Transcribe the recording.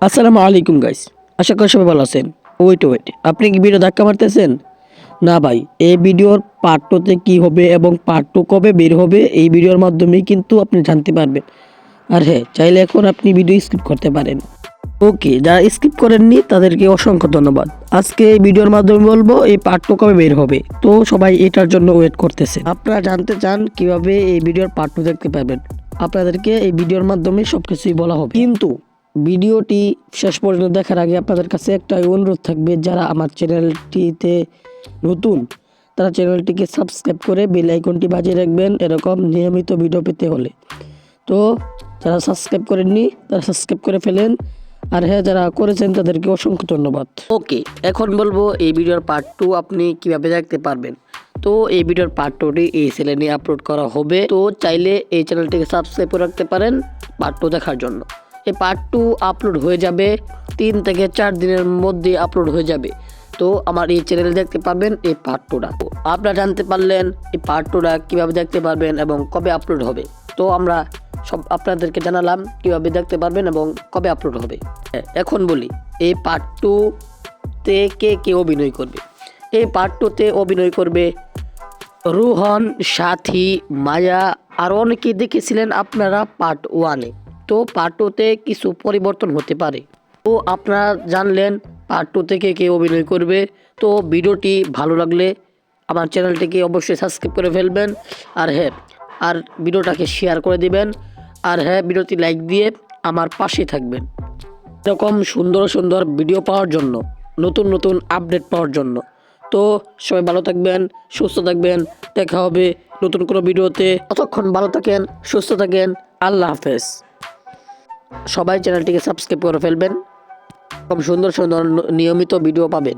আসসালামু আলাইকুম গাইস, আশা করি সবাই ভালো আছেন। ওয়েট, আপনি কি ভিডিও ধাক্কা মারতেছেন? না ভাই, এই ভিডিওর পার্ট টুতে কী হবে এবং পার্ট টু কবে বের হবে এই ভিডিওর মাধ্যমেই কিন্তু আপনি জানতে পারবেন। আর হ্যাঁ, চাইলে এখন আপনি ভিডিও স্কিপ করতে পারেন। ওকে, যারা স্কিপ করেননি তাদেরকে অসংখ্য ধন্যবাদ। আজকে এই ভিডিওর মাধ্যমে বলবো এই পার্ট টু কবে বের হবে, তো সবাই এটার জন্য ওয়েট করতেছে। আপনারা জানতে চান কিভাবে এই ভিডিওর পার্ট টু দেখতে পাবেন, আপনাদেরকে এই ভিডিওর মাধ্যমে সব কিছুই বলা হবে। কিন্তু ভিডিওটি শেষ পর্যন্ত দেখার আগে আপনাদের কাছে একটা অনুরোধ থাকবে, যারা আমার চ্যানেলটিতে নতুন তারা চ্যানেলটিকে সাবস্ক্রাইব করে বেল আইকনটি বাজিয়ে রাখবেন এরকম নিয়মিত ভিডিও পেতে হলে। তো যারা সাবস্ক্রাইব করেননি তারা সাবস্ক্রাইব করে ফেলেন, আর হ্যাঁ, যারা করেছেন তাদেরকে অসংখ্য ধন্যবাদ। ওকে, এখন বলবো এই ভিডিওর পার্ট টু আপনি কিভাবে দেখতে পারবেন। তো এই ভিডিওর পার্ট টুটি এই চ্যানেলে আপলোড করা হবে, তো চাইলে এই চ্যানেলটিকে সাবস্ক্রাইব করে রাখতে পারেন পার্ট টু দেখার জন্য। এই পার্ট টু আপলোড হয়ে যাবে 3 থেকে 4 দিনের মধ্যে আপলোড হয়ে যাবে। তো আমার এই চ্যানেলে দেখতে পাবেন এই পার্ট টুটা। আপনারা জানতে পারলেন এই পার্ট টুটা কীভাবে দেখতে পারবেন এবং কবে আপলোড হবে। তো আমরা সব আপনাদেরকে জানালাম কীভাবে দেখতে পারবেন এবং কবে আপলোড হবে। এখন বলি এই পার্ট টুতে কে কে অভিনয় করবে। এই পার্ট টুতে অভিনয় করবে রোহন, সাথী, মায়া, আরও অনেকেই দেখেছিলেন আপনারা পার্ট ওয়ানে। তো পার্ট টুতে কিছু পরিবর্তন হতে পারে। তো আপনারা জানলেন পার্ট টু থেকে কে অভিনয় করবে। তো ভিডিওটি ভালো লাগলে আমার চ্যানেলটিকে অবশ্যই সাবস্ক্রাইব করে ফেলবেন, আর হ্যাঁ, আর ভিডিওটাকে শেয়ার করে দিবেন, আর হ্যাঁ, ভিডিওটি লাইক দিয়ে আমার পাশে থাকবেন এরকম সুন্দর সুন্দর ভিডিও পাওয়ার জন্য, নতুন নতুন আপডেট পাওয়ার জন্য। তো সবাই ভালো থাকবেন, সুস্থ থাকবেন, দেখা হবে নতুন কোনো ভিডিওতে। ততক্ষণ ভালো থাকেন, সুস্থ থাকেন, আল্লাহ হাফেজ। সবাই চ্যানেলটিকে সাবস্ক্রাইব করে ফেলবেন, খুব সুন্দর সুন্দর নিয়মিত ভিডিও পাবেন।